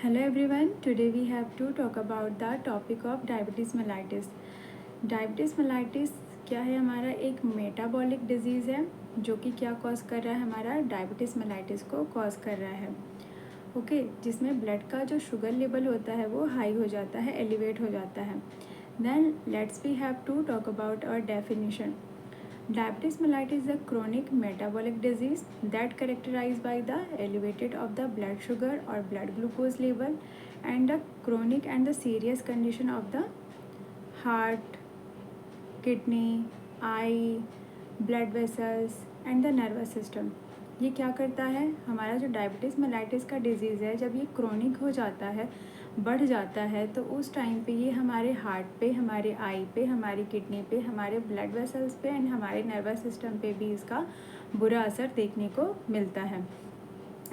Hello everyone, today we have to talk about the topic of diabetes mellitus. Diabetes mellitus क्या है? हमारा एक metabolic disease है जो कि क्या कॉज कर रहा है? हमारा डायबिटीज़ मेलाइटिस को कॉज कर रहा है। ओके, जिसमें ब्लड का जो शुगर लेवल होता है वो हाई हो जाता है, एलिवेट हो जाता है। Then let's we have to talk about our definition. Diabetes mellitus is a chronic metabolic disease that characterized by the elevated of the blood sugar or blood glucose level and the chronic and the serious condition of the heart, kidney, eye, blood vessels and the nervous system. ये क्या करता है? हमारा जो diabetes mellitus का disease है, जब ये क्रोनिक हो जाता है, बढ़ जाता है, तो उस टाइम पे ये हमारे हार्ट पे, हमारे आई पे, हमारी किडनी पे, हमारे ब्लड वेसल्स पे एंड हमारे नर्वस सिस्टम पे भी इसका बुरा असर देखने को मिलता है.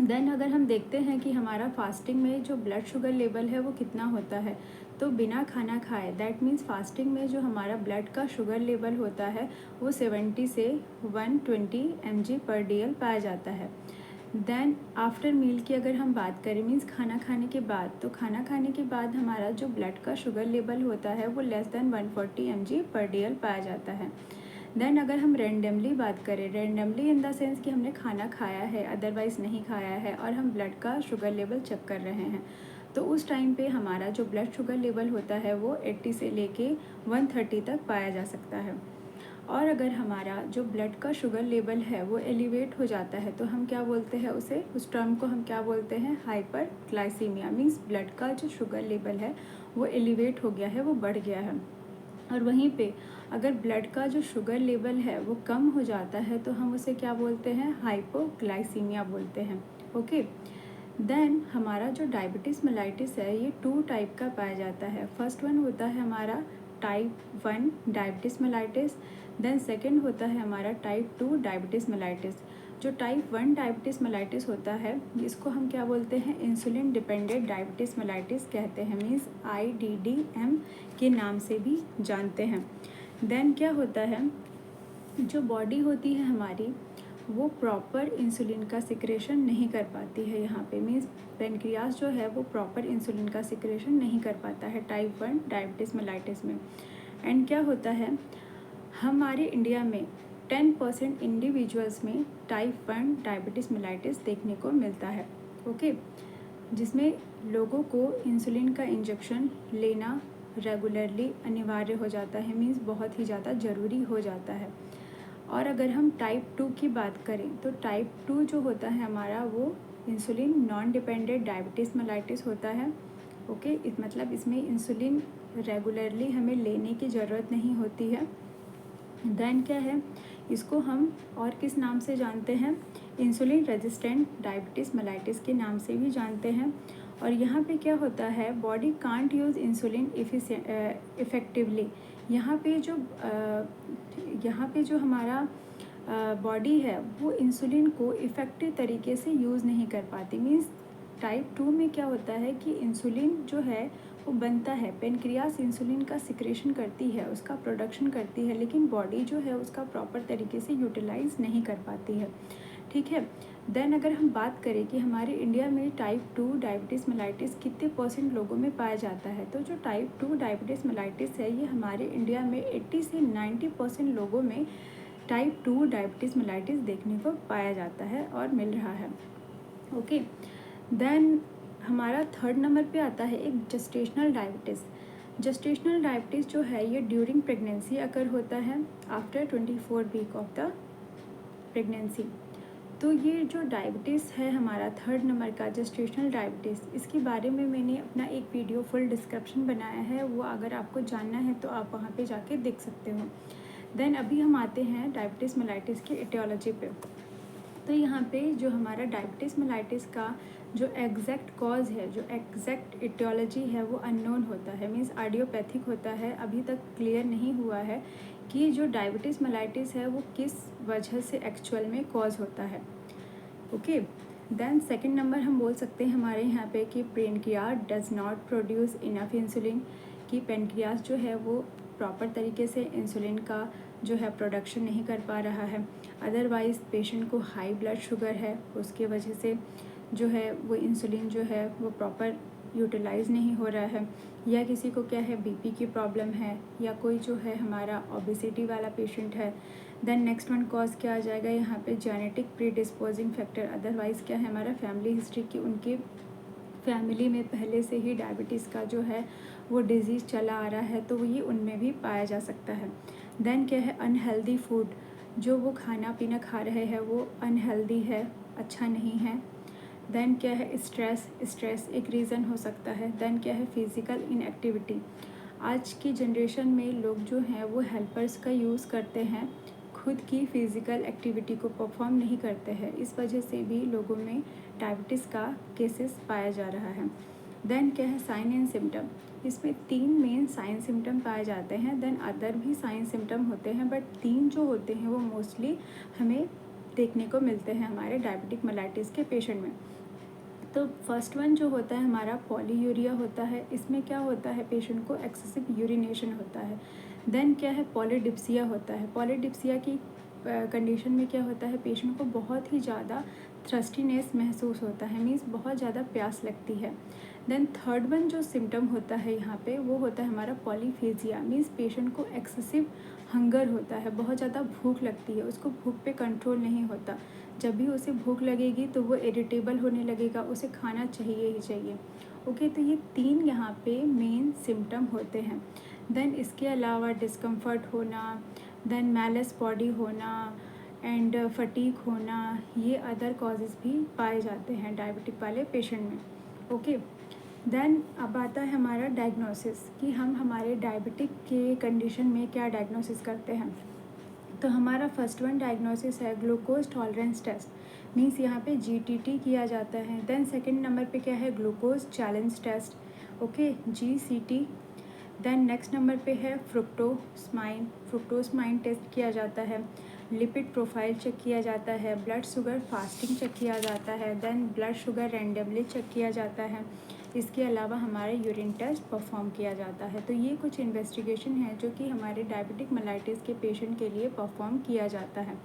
देन अगर हम देखते हैं कि हमारा फास्टिंग में जो ब्लड शुगर लेवल है वो कितना होता है, तो बिना खाना खाए, दैट मीन्स फास्टिंग में जो हमारा ब्लड का शुगर लेवल होता है वो 70 से 120 mg/dl पाया जाता है. देन आफ्टर मील की अगर हम बात करें, मीन्स खाना खाने के बाद, तो खाना खाने के बाद हमारा जो ब्लड का शुगर लेवल होता है वो लेस देन 140 mg/dl पाया जाता है. देन अगर हम रेंडमली बात करें, रेंडमली इन द सेंस कि हमने खाना खाया है, अदरवाइज़ नहीं खाया है, और हम ब्लड का शुगर लेवल चेक कर रहे हैं, तो उस टाइम पे हमारा जो ब्लड शुगर लेवल होता है वो 80 से लेके 130 तक पाया जा सकता है. और अगर हमारा जो ब्लड का शुगर लेवल है वो एलिवेट हो जाता है, तो हम क्या बोलते हैं उसे, उस टर्म को हम क्या बोलते हैं? हाइपरग्लाइसीमिया. मीन्स ब्लड का जो शुगर लेवल है वो एलिवेट हो गया है, वो बढ़ गया है. और वहीं पे अगर ब्लड का जो शुगर लेवल है वो कम हो जाता है, तो हम उसे क्या बोलते हैं? हाइपोग्लाइसीमिया बोलते हैं. ओके, देन हमारा जो डायबिटीज़ मेलाइटिस है ये 2 टाइप का पाया जाता है. फर्स्ट वन होता है हमारा type 1 diabetes mellitus. Then second होता है हमारा टाइप 2 डायबिटीज़ मेलाइटिस. जो टाइप 1 डायबिटीज़ मेलाइटिस होता है इसको हम क्या बोलते हैं? इंसुलिन डिपेंडेंट डायबिटीज़ मेलाइटिस कहते हैं, मीन्स IDDM के नाम से भी जानते हैं. देन क्या होता है, जो बॉडी होती है हमारी वो प्रॉपर इंसुलिन का सिक्रेशन नहीं कर पाती है. यहाँ पे मीन्स पेनक्रियास जो है वो प्रॉपर इंसुलिन का सिक्रेशन नहीं कर पाता है टाइप 1 डायबिटीज़ मेलाइटिस में. एंड क्या होता है, हमारे इंडिया में 10% इंडिविजुअल्स में टाइप 1 डायबिटीज़ मेलाइटिस देखने को मिलता है. ओके, जिसमें लोगों को इंसुलिन का इंजेक्शन लेना रेगुलरली अनिवार्य हो जाता है, मीन्स बहुत ही ज़्यादा ज़रूरी हो जाता है. और अगर हम टाइप 2 की बात करें, तो टाइप 2 जो होता है हमारा वो insulin non dependent diabetes mellitus होता है. ओके, मतलब इसमें इंसुलिन रेगुलरली हमें लेने की ज़रूरत नहीं होती है. देन क्या है, इसको हम और किस नाम से जानते हैं? इंसुलिन रेजिस्टेंट डायबिटीज़ मेलाइटिस के नाम से भी जानते हैं. और यहाँ पे क्या होता है, body can't use insulin effectively. यहाँ पे जो हमारा बॉडी है वो इंसुलिन को इफ़ेक्टिव तरीके से यूज़ नहीं कर पाती. मीन्स टाइप 2 में क्या होता है कि इंसुलिन जो है वो बनता है, पेनक्रियास इंसुलिन का सिक्रेशन करती है, उसका प्रोडक्शन करती है, लेकिन बॉडी जो है उसका प्रॉपर तरीके से यूटिलाइज नहीं कर पाती है. ठीक है. देन अगर हम बात करें कि हमारे इंडिया में टाइप 2 डायबिटीज़ मेलाइटिस कितने % लोगों में पाया जाता है, तो जो टाइप 2 डायबिटीज़ मेलाइटिस है ये हमारे इंडिया में 80 से 90% लोगों में टाइप 2 डायबिटीज़ मेलाइटिस देखने को पाया जाता है और मिल रहा है. ओके, देन हमारा थर्ड नंबर पे आता है एक जेस्टेशनल डायबिटीज़. जेस्टेशनल डायबिटीज़ जो है ये ड्यूरिंग प्रेगनेंसी अकर होता है, after 24 week of the pregnancy. तो ये जो डायबिटीज़ है हमारा थर्ड नंबर का जेस्टेशनल डायबिटीज़, इसके बारे में मैंने अपना एक वीडियो फुल डिस्क्रिप्शन बनाया है, वो अगर आपको जानना है तो आप वहाँ पे जाके देख सकते हो. देन अभी हम आते हैं डायबिटीज़ मेलाइटिस की एटियोलॉजी पे. तो यहाँ पे जो हमारा डायबिटीज़ मेलाइटिस का जो एग्जैक्ट कॉज है, जो एग्जैक्ट एटियोलॉजी है वो अननोन होता है, मीन्स आइडियोपैथिक होता है. अभी तक क्लियर नहीं हुआ है कि जो डायबिटीज़ मेलाइटिस है वो किस वजह से एक्चुअल में कॉज होता है. ओके, देन सेकंड नंबर हम बोल सकते हैं हमारे यहाँ पे कि pancreas does not produce enough insulin. कि पेनक्रियास जो है वो प्रॉपर तरीके से इंसुलिन का जो है प्रोडक्शन नहीं कर पा रहा है. अदरवाइज़ पेशेंट को हाई ब्लड शुगर है, उसके वजह से जो है वो इंसुलिन जो है वो प्रॉपर यूटिलाइज़ नहीं हो रहा है, या किसी को क्या है बीपी की प्रॉब्लम है, या कोई जो है हमारा ओबेसिटी वाला पेशेंट है। देन नेक्स्ट वन कॉज क्या आ जाएगा यहाँ पे, जेनेटिक प्रीडिस्पोजिंग फैक्टर, अदरवाइज़ क्या है हमारा फैमिली हिस्ट्री की, उनके फैमिली में पहले से ही डायबिटीज़ का जो है वो डिज़ीज़ चला आ रहा है, तो ये उनमें भी पाया जा सकता है। देन क्या है, अनहेल्दी फूड, जो वो खाना पीना खा रहे हैं वो अनहेल्दी है, अच्छा नहीं है। देन क्या है, स्ट्रेस एक रीज़न हो सकता है। देन क्या है, फिज़िकल इनएक्टिविटी, आज की जनरेशन में लोग जो हैं वो हेल्पर्स का यूज़ करते हैं, खुद की फ़िज़िकल एक्टिविटी को परफॉर्म नहीं करते हैं, इस वजह से भी लोगों में डायबिटीज़ का केसेस पाया जा रहा है। देन क्या है, साइन एंड सिम्टम, इसमें 3 मेन साइन सिम्टम पाए जाते हैं। देन अदर भी साइन सिम्टम होते हैं, बट 3 जो होते हैं वो मोस्टली हमें देखने को मिलते हैं हमारे डायबिटिक मेलाइटिस के पेशेंट में। तो फर्स्ट वन जो होता है हमारा पॉलीयूरिया होता है, इसमें क्या होता है पेशेंट को एक्सेसिव यूरिनेशन होता है। देन क्या है, पॉलीडिप्सिया होता है। पॉलीडिप्सिया की कंडीशन में क्या होता है, पेशेंट को बहुत ही ज़्यादा थ्रस्टीनेस महसूस होता है, मीन्स बहुत ज़्यादा प्यास लगती है। देन थर्ड वन जो सिम्टम होता है यहाँ पे वो होता है हमारा पॉलीफेजिया, मीन्स पेशेंट को एक्सेसिव हंगर होता है, बहुत ज़्यादा भूख लगती है, उसको भूख पे कंट्रोल नहीं होता। जब भी उसे भूख लगेगी तो वो इरिटेबल होने लगेगा, उसे खाना चाहिए ही चाहिए। ओके, तो ये 3 यहाँ पे मेन सिम्टम होते हैं। देन इसके अलावा डिस्कम्फर्ट होना, देन मैलेस बॉडी होना एंड फटीग होना, ये अदर कॉजेज़ भी पाए जाते हैं डायबिटिक वाले पेशेंट में। ओके, देन अब आता है हमारा डायग्नोसिस, कि हम हमारे डायबिटिक के कंडीशन में क्या डायग्नोसिस करते हैं। तो हमारा फर्स्ट वन डायग्नोसिस है ग्लूकोज टॉलरेंस टेस्ट, मीन्स यहाँ पे GTT किया जाता है। देन सेकंड नंबर पे क्या है, glucose challenge test, okay, GCT। Then next number पे है फ्रुक्टोस्माइन टेस्ट किया जाता है। लिपिड प्रोफाइल चेक किया जाता है, ब्लड शुगर फास्टिंग चेक किया जाता है, then blood sugar randomly check किया जाता है। इसके अलावा हमारे यूरिन टेस्ट परफॉर्म किया जाता है। तो ये कुछ इन्वेस्टिगेशन है जो कि हमारे डायबिटिक मेलाइटिस के पेशेंट के लिए परफॉर्म किया जाता है।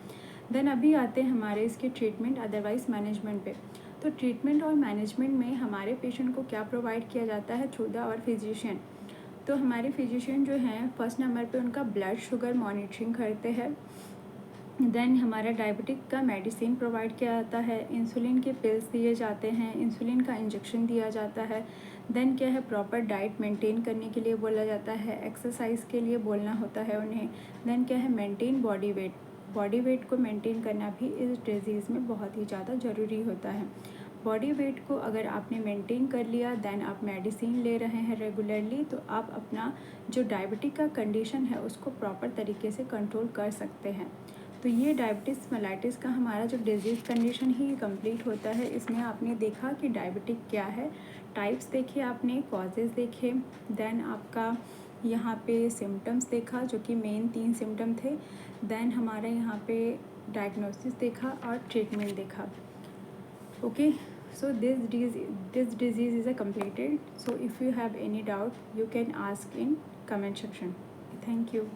देन अभी आते हैं हमारे इसके ट्रीटमेंट अदरवाइज मैनेजमेंट पे। तो ट्रीटमेंट और मैनेजमेंट में हमारे पेशेंट को क्या प्रोवाइड किया जाता है थ्रू द आवर फिजिशियन। तो हमारे फिजिशियन जो हैं फर्स्ट नंबर पे उनका ब्लड शुगर मॉनिटरिंग करते हैं। देन हमारा डायबिटिक का मेडिसिन प्रोवाइड किया जाता है, इंसुलिन के पिल्स दिए जाते हैं, इंसुलिन का इंजेक्शन दिया जाता है। देन क्या है, प्रॉपर डाइट मेंटेन करने के लिए बोला जाता है, एक्सरसाइज के लिए बोलना होता है उन्हें। देन क्या है, मेंटेन बॉडी वेट को मेंटेन करना भी इस डिजीज़ में बहुत ही ज़्यादा ज़रूरी होता है। बॉडी वेट को अगर आपने मेंटेन कर लिया, देन आप मेडिसिन ले रहे हैं रेगुलरली, तो आप अपना जो डायबिटिक का कंडीशन है उसको प्रॉपर तरीके से कंट्रोल कर सकते हैं। तो ये डायबिटीज़ मेलाइटिस का हमारा जो डिजीज़ कंडीशन ही कंप्लीट होता है। इसमें आपने देखा कि डायबिटिक क्या है, टाइप्स देखे आपने, कॉजेज़ देखे, देन आपका यहाँ पे सिम्टम्स देखा जो कि मेन 3 सिम्टम थे। देन हमारे यहाँ पे डायग्नोसिस देखा और ट्रीटमेंट देखा। Okay, so this disease is a completed. So if you have any doubt you can ask in comment section. Thank you.